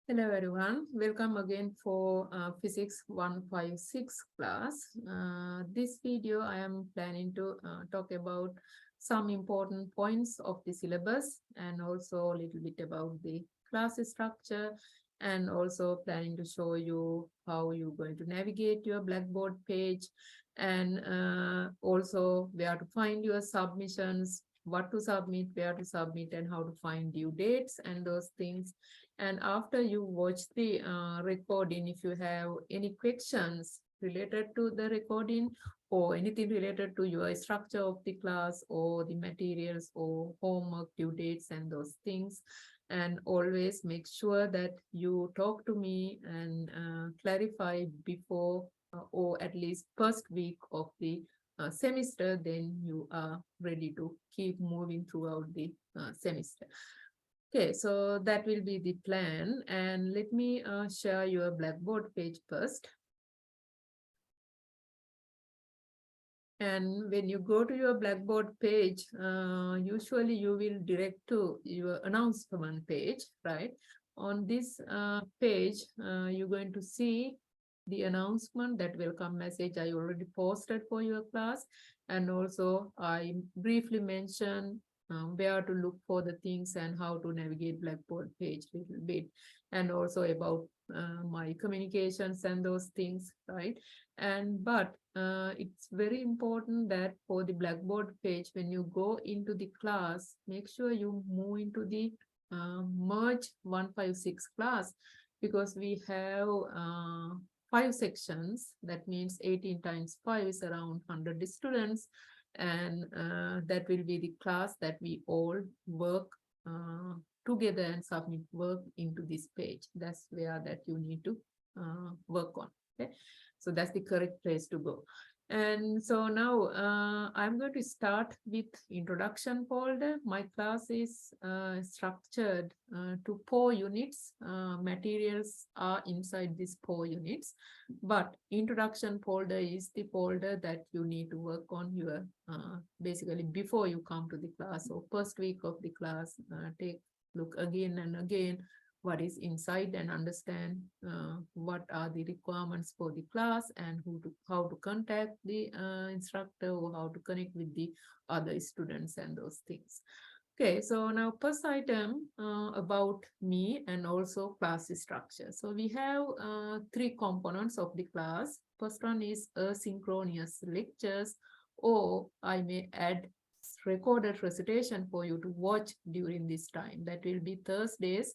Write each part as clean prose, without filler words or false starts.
Hello everyone, welcome again for Physics 156 class. This video I am planning to talk about some important points of the syllabus and also a little bit about the class structure, and also planning to show you how you're going to navigate your Blackboard page, and also where to find your submissions, what to submit, where to submit, and how to find due dates and those things. And after you watch the recording, if you have any questions related to the recording or anything related to your structure of the class or the materials or homework due dates and those things, and always make sure that you talk to me and clarify before or at least first week of the semester, then you are ready to keep moving throughout the semester. Okay, so that will be the plan. And let me share your Blackboard page first. And when you go to your Blackboard page, usually you will direct to your announcement page, right? On this page, you're going to see the announcement, that welcome message I already posted for your class. And also I briefly mentioned where to look for the things and how to navigate Blackboard page a little bit, and also about my communications and those things, right? But it's very important that for the Blackboard page, when you go into the class, make sure you move into the merge 156 class, because we have 5 sections. That means 18 times 5 is around 100 students, and that will be the class that we all work together and submit work into this page. That's where that you need to work on. Okay, so that's the correct place to go. And so now I'm going to start with introduction folder. My class is structured to 4 units. Materials are inside these 4 units, but introduction folder is the folder that you need to work on your basically before you come to the class. So first week of the class, take look again and again what is inside and understand what are the requirements for the class and how to contact the instructor or how to connect with the other students and those things. Okay, so now first item about me and also class structure. So we have 3 components of the class. First one is asynchronous lectures, or I may add recorded recitation for you to watch during this time. That will be Thursdays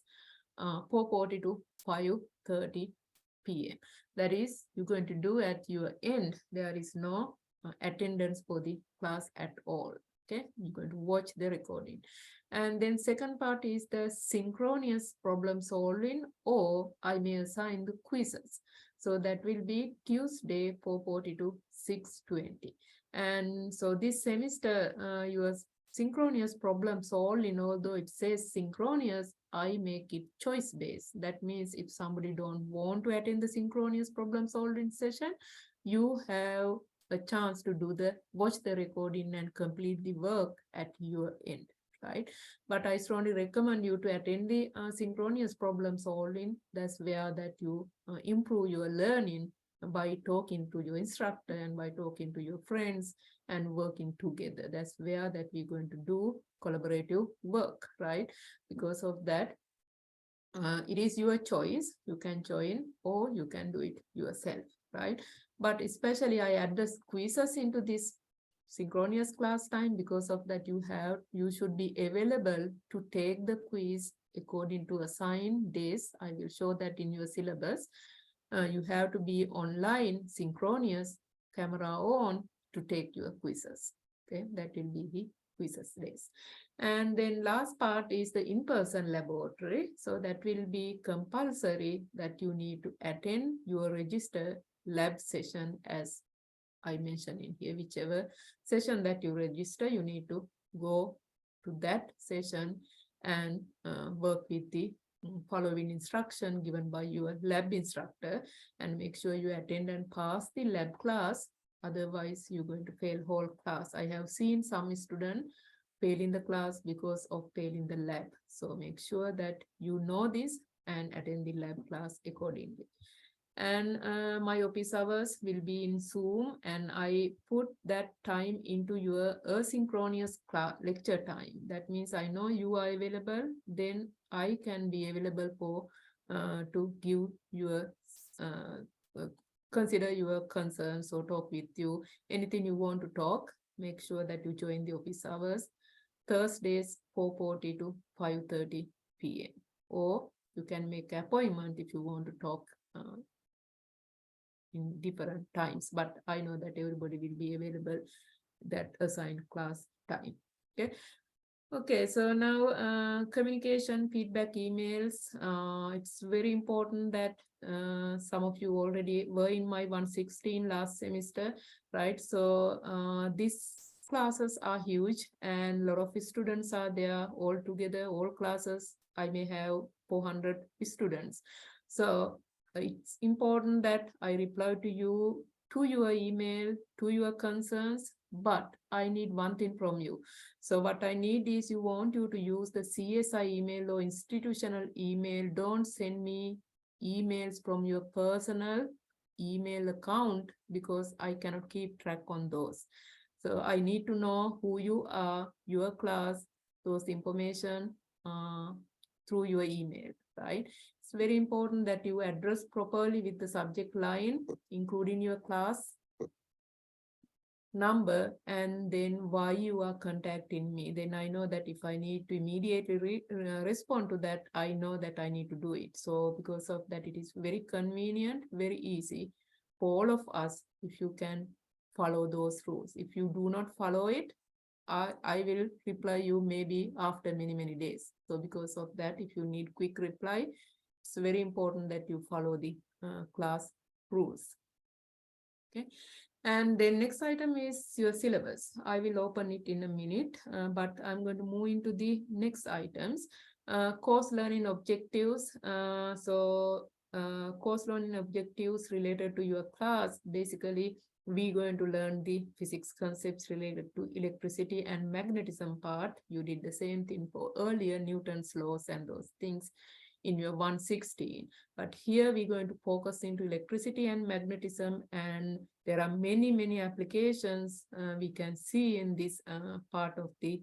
4:40 to 5:30 p.m. That is, you're going to do at your end. There is no attendance for the class at all. Okay, you're going to watch the recording. And then second part is the synchronous problem solving, or I may assign the quizzes. So that will be Tuesday 4:40 to 6:20. And so this semester, your synchronous problem solving, although it says synchronous, I make it choice based. That means if somebody don't want to attend the synchronous problem solving session, you have a chance to watch the recording and complete the work at your end, right? But I strongly recommend you to attend the synchronous problem solving. That's where that you improve your learning by talking to your instructor and by talking to your friends and working together. That's where that we're going to do collaborative work, right? Because of that, it is your choice. You can join or you can do it yourself, right? But especially I add the quizzes into this synchronous class time. Because of that, you should be available to take the quiz according to assigned days. I will show that in your syllabus. You have to be online, synchronous, camera on, to take your quizzes. Okay, that will be the quizzes days. And then last part is the in-person laboratory. So that will be compulsory that you need to attend your registered lab session, as I mentioned in here. Whichever session that you register, you need to go to that session and work with the following instruction given by your lab instructor, and make sure you attend and pass the lab class. Otherwise, you're going to fail whole class. I have seen some students fail in the class because of failing the lab. So make sure that you know this and attend the lab class accordingly. And my office hours will be in Zoom, and I put that time into your asynchronous lecture time. That means I know you are available, then I can be available for to give your uh, consider your concerns or talk with you. Anything you want to talk, make sure that you join the office hours. Thursdays 4:40 to 5:30 p.m. Or you can make an appointment if you want to talk in different times, but I know that everybody will be available that assigned class time. Okay. Okay, so now communication, feedback, emails. It's very important that some of you already were in my 116 last semester, right? So these classes are huge and a lot of students are there all together, all classes. I may have 400 students. So it's important that I reply to you, to your email, to your concerns, but I need one thing from you. So what I need is you want you to use the CSI email or institutional email. Don't send me emails from your personal email account because I cannot keep track on those. So I need to know who you are, your class, those information through your email, right? It's very important that you address properly with the subject line, including your class number, and then why you are contacting me. Then I know that if I need to immediately respond to that, I know that I need to do it. So because of that, it is very convenient, very easy for all of us if you can follow those rules. If you do not follow it, I will reply you maybe after many days. So because of that, if you need quick reply, it's very important that you follow the class rules. Okay. And the next item is your syllabus. I will open it in a minute, but I'm going to move into the next items. Course learning objectives. Course learning objectives related to your class. Basically, we're going to learn the physics concepts related to electricity and magnetism part. You did the same thing for earlier, Newton's laws and those things in your 116. But here we're going to focus into electricity and magnetism, and there are many applications we can see in this part of the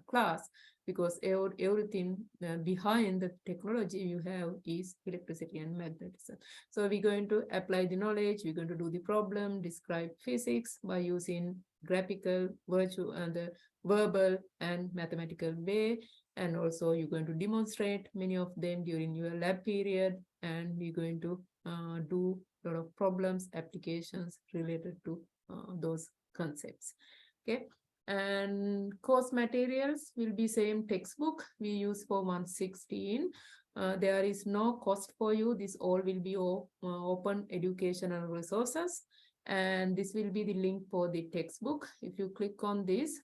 class, because everything behind the technology you have is electricity and magnetism. So we're going to apply the knowledge, we're going to do the problem, describe physics by using graphical, virtual, and the verbal and mathematical way. And also you're going to demonstrate many of them during your lab period, and we're going to do a lot of problems, applications related to those concepts. Okay. And course materials will be same textbook we use for 116. There is no cost for you. This all will be open educational resources, and this will be the link for the textbook. If you click on this,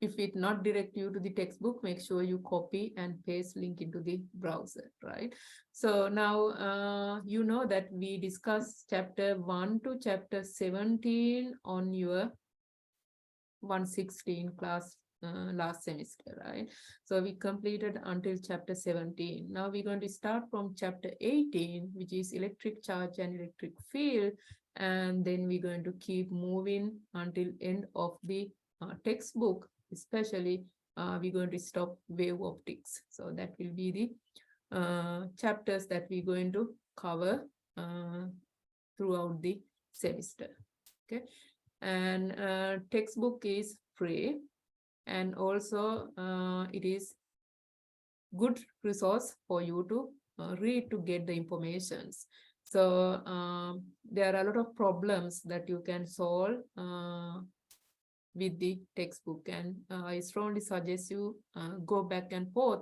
if it not direct you to the textbook, make sure you copy and paste link into the browser, right? So now you know that we discussed chapter 1 to chapter 17 on your 116 class last semester, right? So we completed until chapter 17. Now we're going to start from chapter 18, which is electric charge and electric field, and then we're going to keep moving until end of the textbook. Especially we're going to stop wave optics. So that will be the chapters that we're going to cover throughout the semester. Okay. And textbook is free, and also it is good resource for you to read to get the informations. So there are a lot of problems that you can solve with the textbook, and I strongly suggest you go back and forth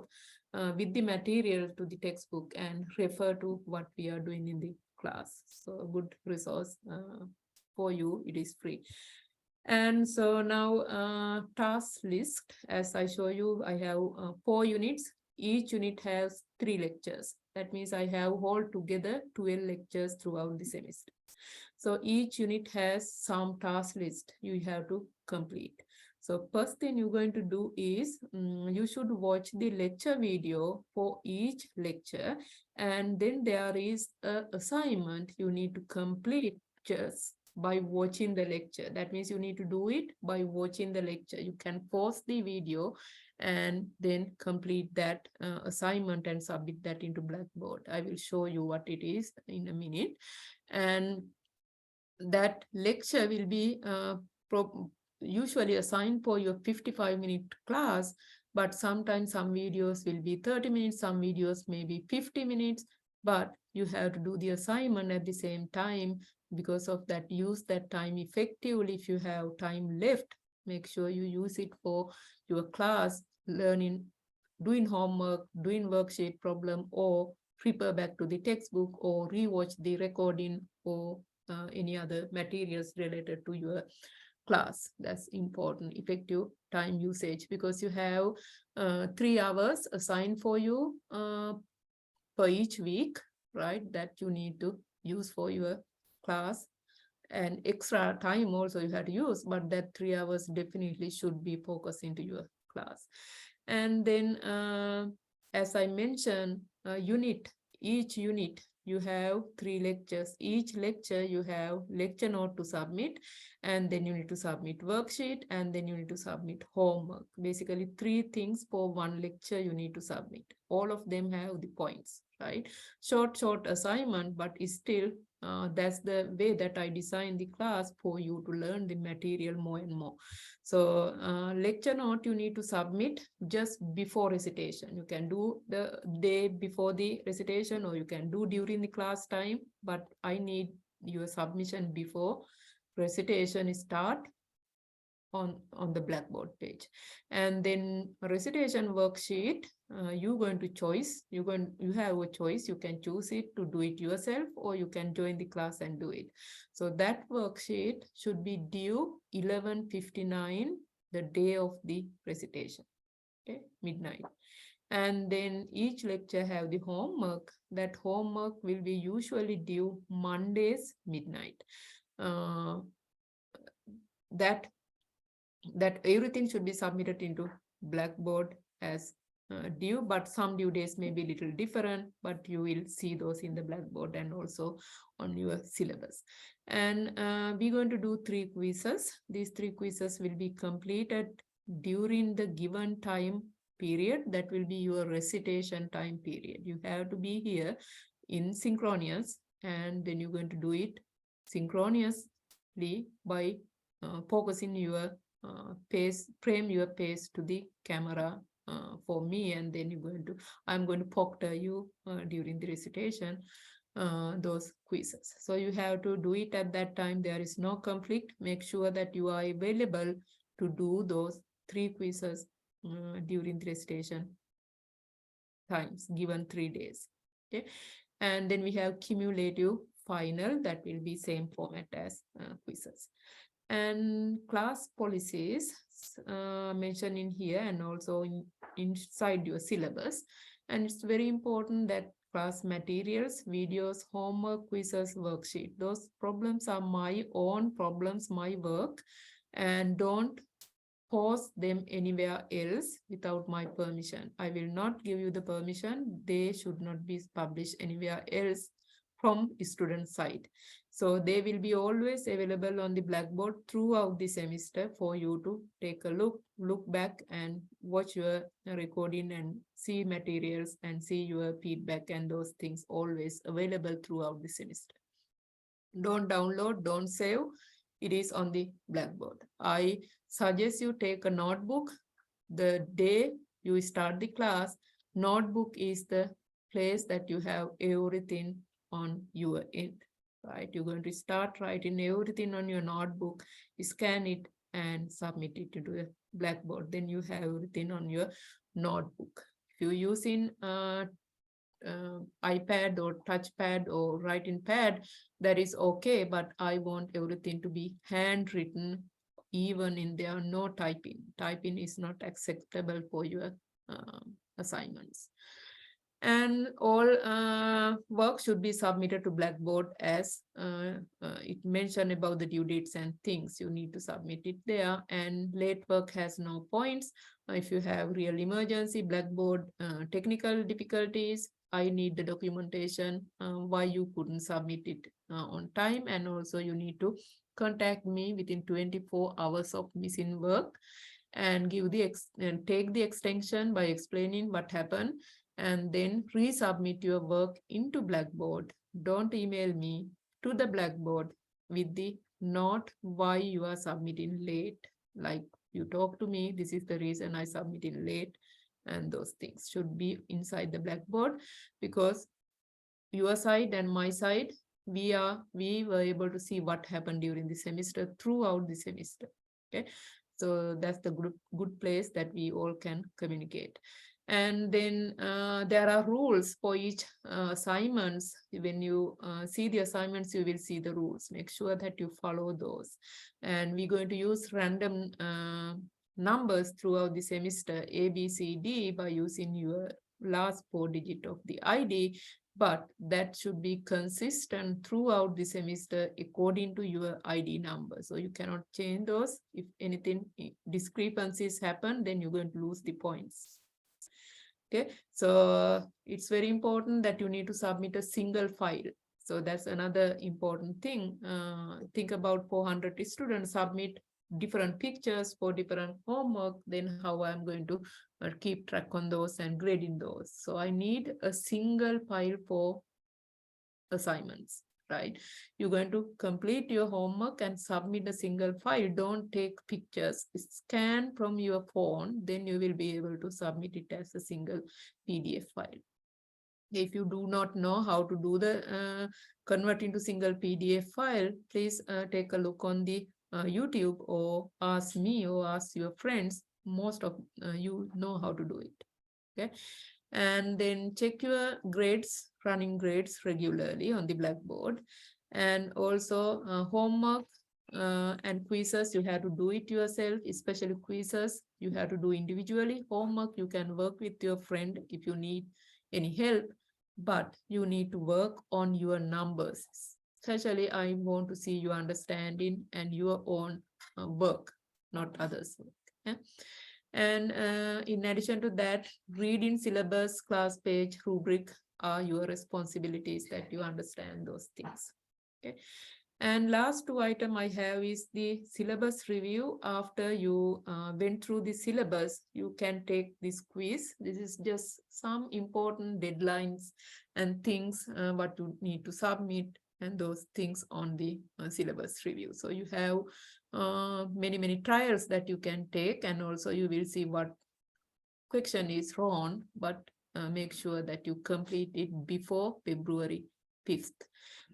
with the material to the textbook and refer to what we are doing in the class. So a good resource for you, it is free. And so now task list, as I show you, I have 4 units. Each unit has 3 lectures. That means I have altogether 12 lectures throughout the semester. So each unit has some task list you have to complete. So first thing you're going to do is you should watch the lecture video for each lecture, and then there is a assignment you need to complete just by watching the lecture. That means you need to do it by watching the lecture. You can pause the video and then complete that assignment and submit that into Blackboard. I will show you what it is in a minute. And that lecture will be usually assigned for your 55-minute class, but sometimes some videos will be 30 minutes, some videos may be 50 minutes, but you have to do the assignment at the same time. Because of that, use that time effectively. If you have time left, make sure you use it for your class, learning, doing homework, doing worksheet problem, or refer back to the textbook, or rewatch the recording, or any other materials related to your class. That's important. Effective time usage, because you have 3 hours assigned for you per each week, right? That you need to use for your class, and extra time also you have to use, but that 3 hours definitely should be focused into your class. And then as I mentioned, each unit you have 3 lectures. Each lecture you have lecture note to submit, and then you need to submit worksheet, and then you need to submit homework. Basically 3 things for one lecture you need to submit. All of them have the points, right? Short assignment, but still that's the way that I designed the class for you to learn the material more and more. So lecture note you need to submit just before recitation. You can do the day before the recitation, or you can do during the class time, but I need your submission before recitation start on the Blackboard page. And then recitation worksheet, you have a choice. You can choose it to do it yourself, or you can join the class and do it. So that worksheet should be due 11:59 the day of the recitation, okay, midnight. And then each lecture have the homework. That homework will be usually due Mondays midnight. That everything should be submitted into Blackboard as due, but some due dates may be a little different, but you will see those in the Blackboard and also on your syllabus. And we're going to do 3 quizzes. These 3 quizzes will be completed during the given time period. That will be your recitation time period. You have to be here in synchronous, and then you're going to do it synchronously by focusing your frame your face to the camera for me, and then I'm going to proctor you during the recitation those quizzes. So you have to do it at that time. There is no conflict. Make sure that you are available to do those 3 quizzes during the recitation times, given 3 days. Okay, and then we have cumulative final. That will be same format as quizzes. And class policies mentioned in here, and also inside your syllabus. And it's very important that class materials, videos, homework, quizzes, worksheet, those problems are my own problems, my work, and don't post them anywhere else without my permission. I will not give you the permission. They should not be published anywhere else from student side. So they will be always available on the Blackboard throughout the semester for you to take a look back and watch your recording and see materials and see your feedback, and those things always available throughout the semester. Don't download, don't save. It is on the Blackboard. I suggest you take a notebook. The day you start the class, notebook is the place that you have everything on your end, right? You're going to start writing everything on your notebook, scan it and submit it to the Blackboard. Then you have everything on your notebook. If you're using iPad or touchpad or writing pad, that is okay, but I want everything to be handwritten, even in there, no typing. Typing is not acceptable for your assignments. And all work should be submitted to Blackboard as it mentioned about the due dates and things. You need to submit it there. And late work has no points. If you have real emergency, Blackboard technical difficulties, I need the documentation why you couldn't submit it on time. And also you need to contact me within 24 hours of missing work and give the and take the extension by explaining what happened, and then resubmit your work into Blackboard. Don't email me to the Blackboard with the note why you are submitting late. Like, you talk to me, this is the reason I submitted late, and those things should be inside the Blackboard, because your side and my side, we were able to see what happened during the semester throughout the semester. Okay, so that's the good place that we all can communicate. And then there are rules for each assignments. When you see the assignments, you will see the rules. Make sure that you follow those. And we're going to use random numbers throughout the semester, A, B, C, D, by using your last 4 digits of the ID, but that should be consistent throughout the semester according to your ID number. So you cannot change those. If anything discrepancies happen, then you're going to lose the points. Okay, so it's very important that you need to submit a single file. So that's another important thing. Think about 400 students submit different pictures for different homework, then how I'm going to keep track on those and grading those. So I need a single file for assignments, right? You're going to complete your homework and submit a single file. Don't take pictures. Scan from your phone, then you will be able to submit it as a single PDF file. If you do not know how to do the convert into single PDF file, please take a look on the YouTube, or ask me or ask your friends. Most of you know how to do it. Okay, and then check your grades, running grades regularly on the Blackboard. And also homework and quizzes, you have to do it yourself, especially quizzes you have to do individually. Homework you can work with your friend if you need any help, but you need to work on your numbers. Especially I want to see your understanding and your own work, not others' work. Yeah? And in addition to that, reading syllabus, class page, rubric are your responsibilities, that you understand those things. Okay. And last 2 items I have is the syllabus review. After you went through the syllabus, you can take this quiz. This is just some important deadlines and things what you need to submit, and those things on the syllabus review. So you have many trials that you can take, and also you will see what question is wrong, but make sure that you complete it before February 5th.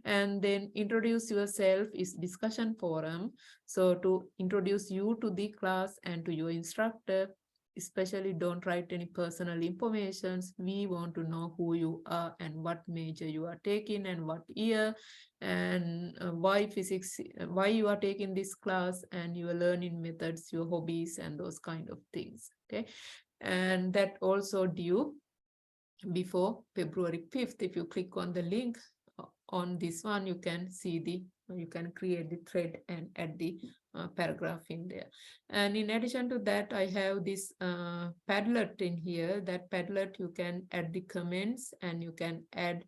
And then introduce yourself is discussion forum. So to introduce you to the class and to your instructor, especially don't write any personal information. We want to know who you are and what major you are taking and what year, and why physics, why you are taking this class, and your learning methods, your hobbies, and those kind of things. Okay, and that also due before February 5th. If you click on the link on this one, you can see you can create the thread and add the paragraph in there. And in addition to that, I have this Padlet in here. That Padlet you can add the comments, and you can add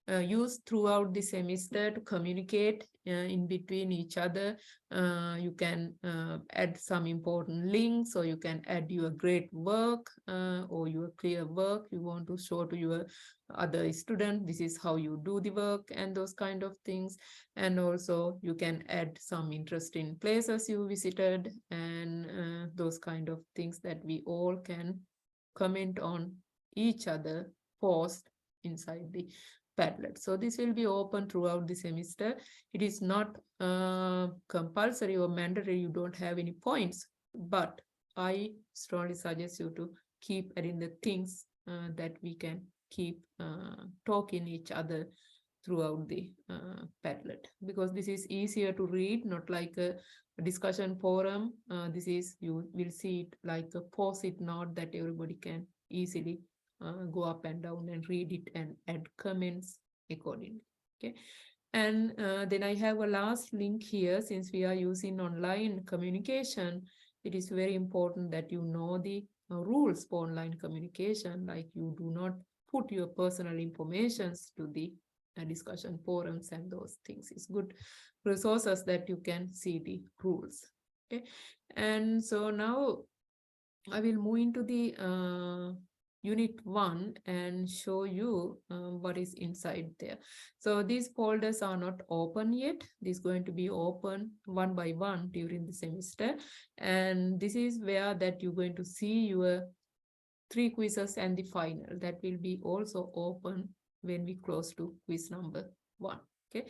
use throughout the semester to communicate in between each other. You can add some important links, or you can add your great work or your clear work you want to show to your other student. This is how you do the work, and those kind of things. And also you can add some interesting places you visited, and those kind of things that we all can comment on each other post inside the Padlet. So this will be open throughout the semester. It is not compulsory or mandatory. You don't have any points, but I strongly suggest you to keep adding the things that we can keep talking each other throughout the Padlet, because this is easier to read, not like a discussion forum. This is, you will see it like a post-it note that everybody can easily go up and down and read it and add comments accordingly. Okay. And then I have a last link here. Since we are using online communication, it is very important that you know the rules for online communication, like you do not put your personal informations to the discussion forums and those things. It's good resources that you can see the rules. Okay. And so now I will move into the unit 1 and show you what is inside there. So these folders are not open yet. This is going to be open one by one during the semester. And this is where that you're going to see your 3 quizzes and the final. That will be also open when we close to quiz number 1. Okay.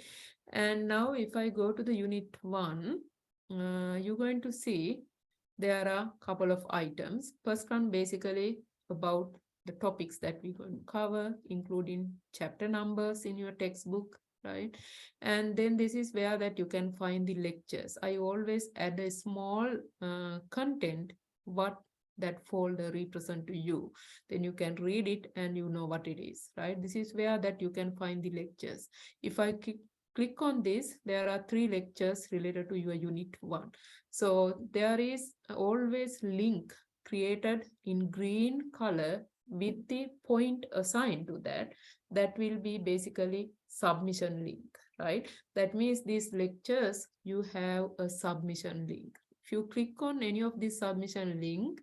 And now if I go to the unit 1, you're going to see there are a couple of items. First one basically about the topics that we're going to cover, including chapter numbers in your textbook, right? And then this is where that you can find the lectures. I always add a small content, what that folder represent to you. Then you can read it and you know what it is, right? This is where that you can find the lectures. If I click on this, there are 3 lectures related to your unit 1. So there is always link created in green color with the point assigned to that. That will be basically submission link, right? That means these lectures, you have a submission link. If you click on any of these submission link,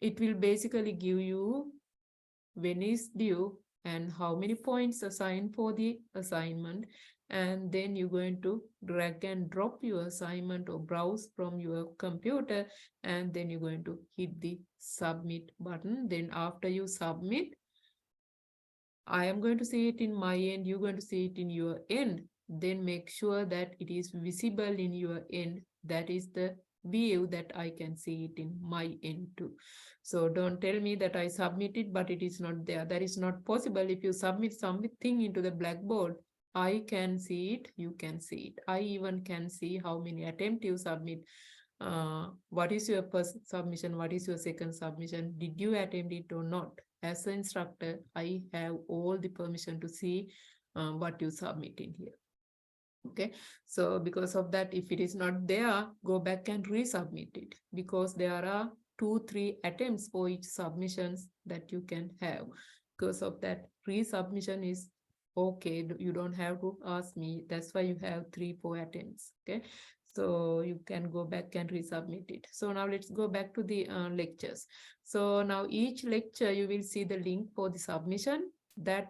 it will basically give you when is due and how many points assigned for the assignment. And then you're going to drag and drop your assignment or browse from your computer, and then you're going to hit the submit button. Then after you submit, I am going to see it in my end, you're going to see it in your end. Then make sure that it is visible in your end. That is the view that I can see it in my end too. So don't tell me that I submitted, but it is not there. That is not possible. If you submit something into the Blackboard, I can see it, you can see it. I even can see how many attempts you submit. What is your first submission? What is your second submission? Did you attempt it or not? As an instructor, I have all the permission to see what you submit in here. Okay, so because of that, if it is not there, go back and resubmit it, because there are 2-3 attempts for each submissions that you can have. Because of that, resubmission is okay. You don't have to ask me. That's why you have 3-4 attempts. Okay, so you can go back and resubmit it. So now let's go back to the lectures. So now each lecture you will see the link for the submission. That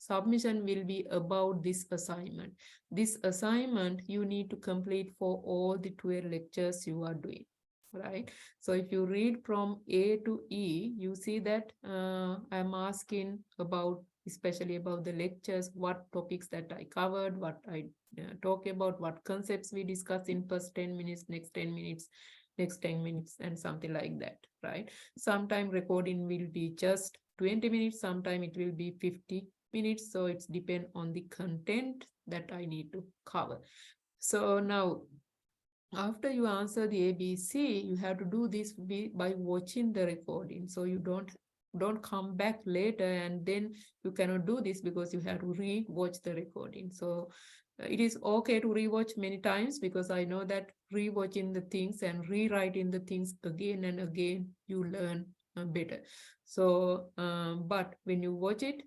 submission will be about this assignment. This assignment you need to complete for all the 12 lectures you are doing, right? So if you read from A to E, you see that I'm asking about, especially about the lectures, what topics that I covered, what I talk about, what concepts we discuss in first 10 minutes, next 10 minutes, next 10 minutes, and something like that, right? Sometime recording will be just 20 minutes, sometime it will be 50 minutes. So it's depend on the content that I need to cover. So now, after you answer the ABC, you have to do this by watching the recording. So you don't come back later and then you cannot do this, because you have to re-watch the recording. So it is okay to re-watch many times, because I know that re-watching the things and rewriting the things again and again, you learn better. So, but when you watch it,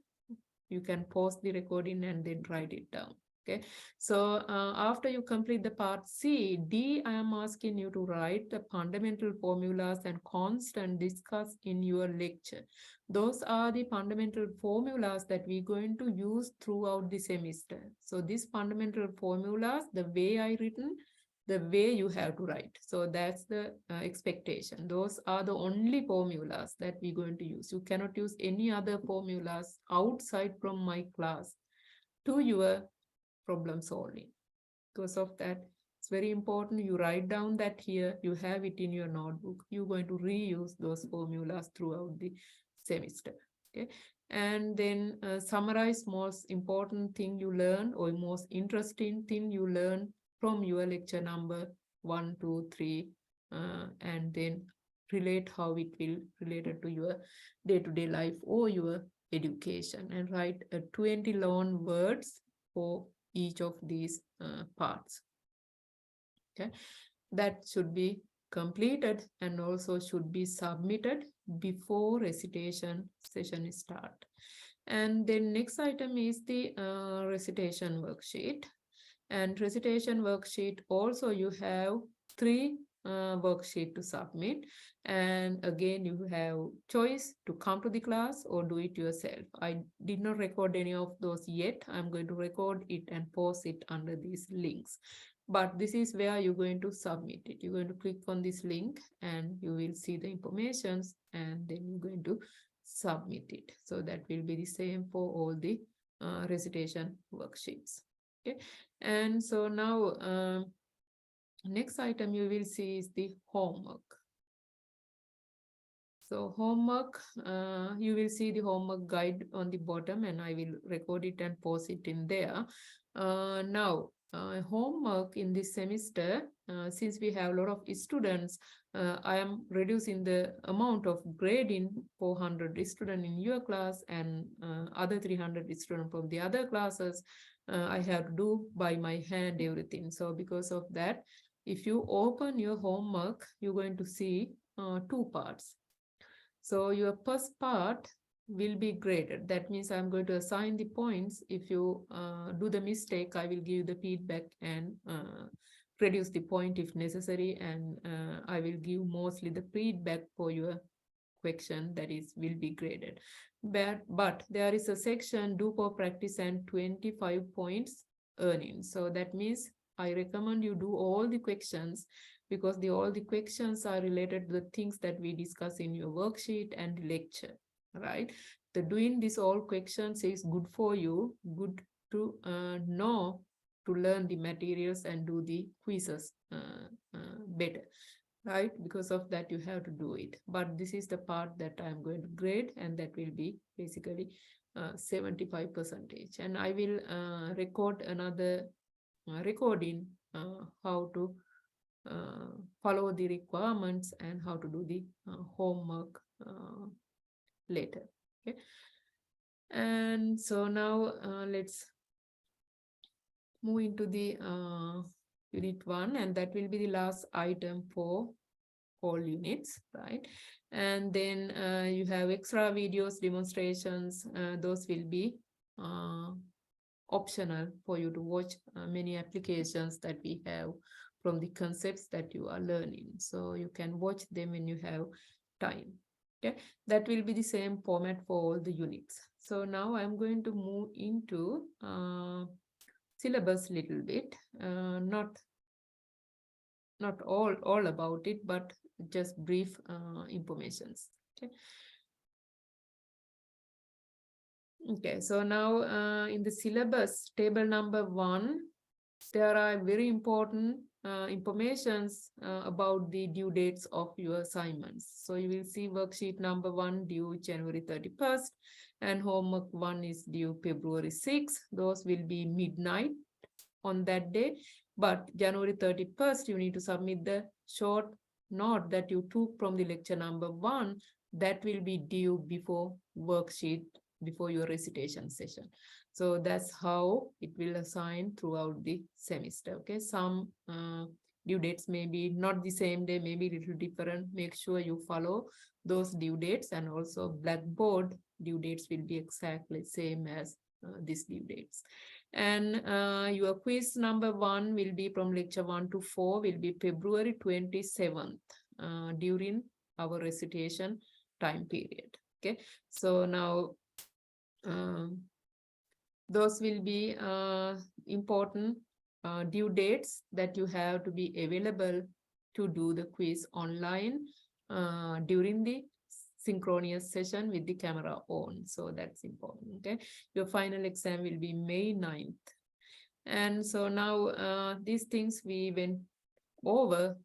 you can pause the recording and then write it down. Okay, so after you complete the part C, D, I am asking you to write the fundamental formulas and constant discuss in your lecture. Those are the fundamental formulas that we're going to use throughout the semester. So these fundamental formulas, the way I written, the way you have to write. So that's the expectation. Those are the only formulas that we're going to use. You cannot use any other formulas outside from my class to your problem solving. Because of that, it's very important you write down that here, you have it in your notebook. You're going to reuse those formulas throughout the semester. Okay, and then summarize most important thing you learn, or most interesting thing you learn from your lecture number 1, 2, 3, and then relate how it will related to your day-to-day life or your education, and write 20 loan words for each of these parts. Okay, that should be completed and also should be submitted before recitation session start. And then next item is the recitation worksheet. And recitation worksheet also you have three worksheet to submit, and again you have choice to come to the class or do it yourself. I did not record any of those yet. I'm going to record it and post it under these links, but this is where you're going to submit it. You're going to click on this link and you will see the informations, and then you're going to submit it. So that will be the same for all the recitation worksheets. Okay, and so now next item you will see is the homework. So homework, you will see the homework guide on the bottom, and I will record it and post it in there. Now, homework in this semester, since we have a lot of students, I am reducing the amount of grading 400 students in your class and other 300 students from the other classes. I have to do by my hand everything. So because of that, if you open your homework, you're going to see two parts. So your first part will be graded. That means I'm going to assign the points. If you do the mistake, I will give you the feedback and reduce the point if necessary. And I will give mostly the feedback for your question that is will be graded. But there is a section do for practice and 25 points earning. So that means I recommend you do all the questions, because all the questions are related to the things that we discuss in your worksheet and lecture, right? The doing this all questions is good for you, good to know, to learn the materials and do the quizzes better, right? Because of that you have to do it. But this is the part that I'm going to grade, and that will be basically 75%. And I will record another recording how to follow the requirements and how to do the homework later. Okay, and so now let's move into the unit 1, and that will be the last item for all units, right? And then you have extra videos, demonstrations. Those will be optional for you to watch. Many applications that we have from the concepts that you are learning, so you can watch them when you have time. Okay, that will be the same format for all the units. So now I'm going to move into syllabus little bit, not all about it, but just brief informations. Okay. Okay, so now in the syllabus table number 1, there are very important informations about the due dates of your assignments. So you will see worksheet number 1 due January 31st, and homework 1 is due February 6th. Those will be midnight on that day. But January 31st, you need to submit the short note that you took from the lecture number 1. That will be due before worksheet, before your recitation session. So that's how it will assign throughout the semester. Okay, some due dates may be not the same day, maybe a little different. Make sure you follow those due dates, and also Blackboard due dates will be exactly same as these due dates. And your quiz number 1 will be from lecture 1 to 4 will be February 27th during our recitation time period. Okay, so now those will be important due dates that you have to be available to do the quiz online during the synchronous session with the camera on. So that's important. Okay, your final exam will be May 9th. And so now these things we went over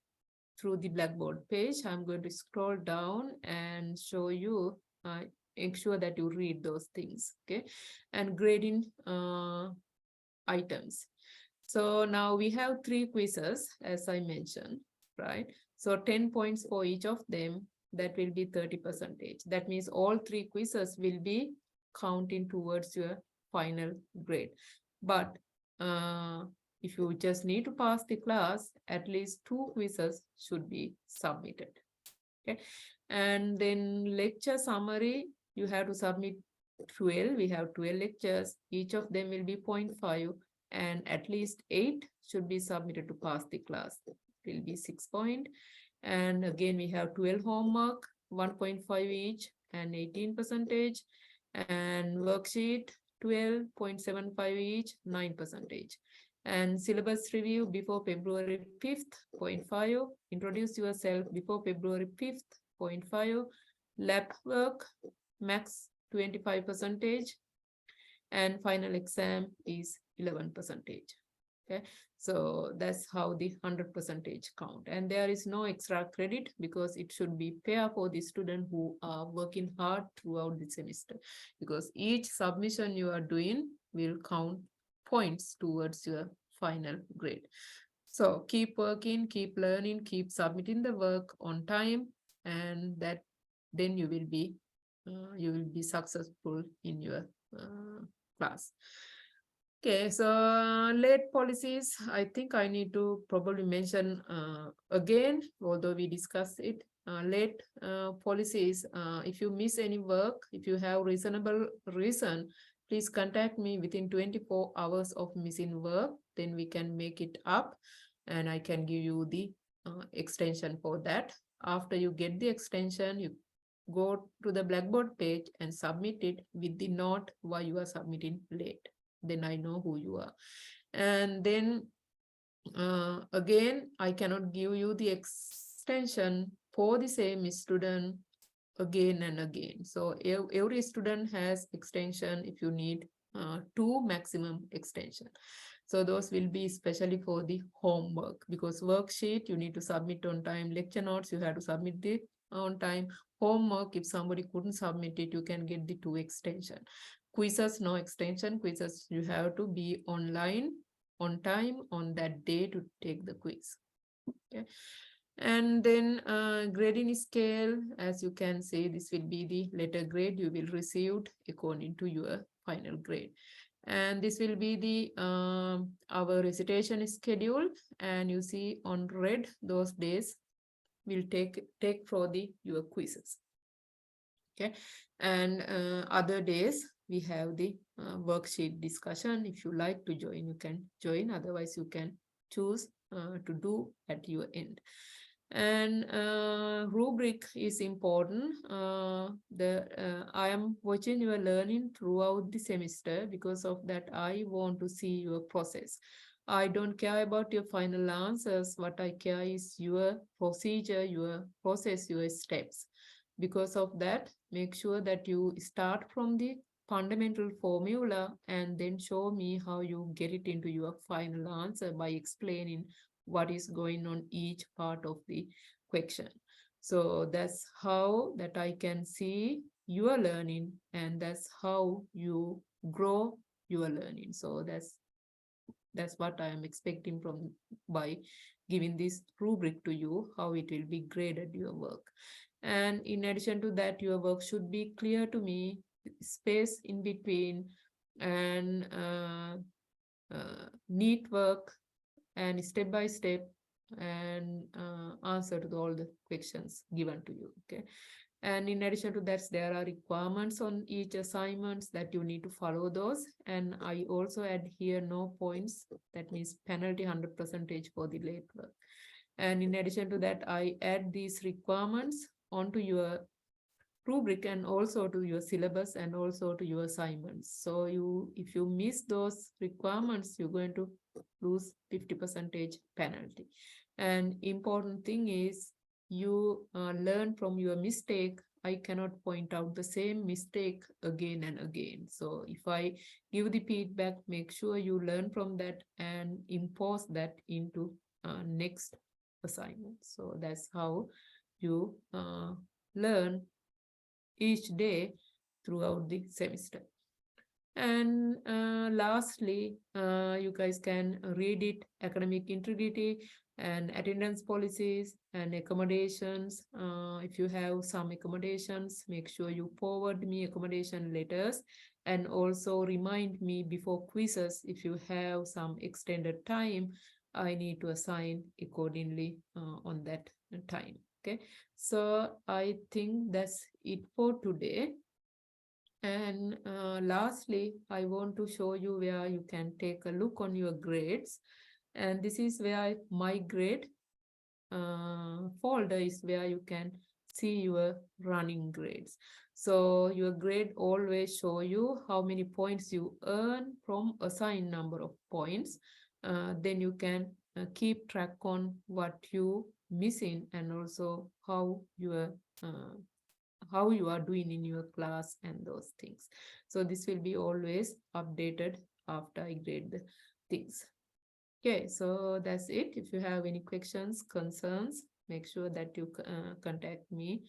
through the Blackboard page. I'm going to scroll down and show you, make sure that you read those things. Okay, and grading items. So now we have 3 quizzes, as I mentioned, right? So 10 points for each of them. that will be 30%. That means all 3 quizzes will be counting towards your final grade. But if you just need to pass the class, at least 2 quizzes should be submitted. Okay. And then lecture summary, you have to submit 12. We have 12 lectures. Each of them will be 0.5 and at least 8 should be submitted to pass the class. It will be 6 point. And again, we have 12 homework, 1.5 each and 18%. And worksheet 12.75 each, 9%. And syllabus review before February 5th, 0.5. Introduce yourself before February 5th, 0.5. Lab work, max 25%. And final exam is 11%. Okay, so that's how the 100% count. And there is no extra credit because it should be fair for the student who are working hard throughout the semester, because each submission you are doing will count points towards your final grade. So keep working, keep learning, keep submitting the work on time, and that then you will be successful in your class. Okay, so late policies, I think I need to probably mention again, although we discussed it. Late policies, if you miss any work, if you have reasonable reason, please contact me within 24 hours of missing work, then we can make it up and I can give you the extension for that. After you get the extension, you go to the Blackboard page and submit it with the note why you are submitting late. Then I know who you are. And then again, I cannot give you the extension for the same student again and again. So every student has extension if you need 2 maximum extension. So those will be especially for the homework, because worksheet you need to submit on time. Lecture notes you have to submit it on time. Homework, if somebody couldn't submit it, you can get the 2 extension. Quizzes, no extension. Quizzes, you have to be online on time on that day to take the quiz. Okay. And then grading scale, as you can see, this will be the letter grade you will receive according to your final grade. And this will be the our recitation schedule, and you see on red those days will take for the your quizzes. Okay, and other days we have the worksheet discussion. If you like to join, you can join. Otherwise, you can choose to do at your end. And rubric is important. I am watching your learning throughout the semester. Because of that, I want to see your process. I don't care about your final answers. What I care is your procedure, your process, your steps. Because of that, make sure that you start from the fundamental formula and then show me how you get it into your final answer by explaining what is going on each part of the question. So that's how that I can see your learning, and that's how you grow your learning. So that's what I am expecting from by giving this rubric to you, how it will be graded your work. And in addition to that, your work should be clear to me, space in between, and neat work, and step by step, and answer to all the questions given to you. Okay. And in addition to that, there are requirements on each assignments that you need to follow those. And I also add here no points. That means penalty 100% for the late work. And in addition to that, I add these requirements onto your rubric and also to your syllabus and also to your assignments. So if you miss those requirements, you're going to lose 50% penalty. And important thing is you learn from your mistake. I cannot point out the same mistake again and again. So if I give the feedback, make sure you learn from that and impose that into next assignment. So that's how you learn each day throughout the semester. And lastly, you guys can read it, academic integrity. and attendance policies and accommodations. If you have some accommodations, make sure you forward me accommodation letters, and also remind me before quizzes if you have some extended time. I need to assign accordingly on that time. Okay, so I think that's it for today. And lastly, I want to show you where you can take a look on your grades. And this is where my grade folder is where you can see your running grades. So your grade always show you how many points you earn from assigned number of points. Then you can keep track on what you missing, and also uh, how you are doing in your class and those things. So this will be always updated after I grade the things. Okay, so that's it. If you have any questions, concerns, make sure that you contact me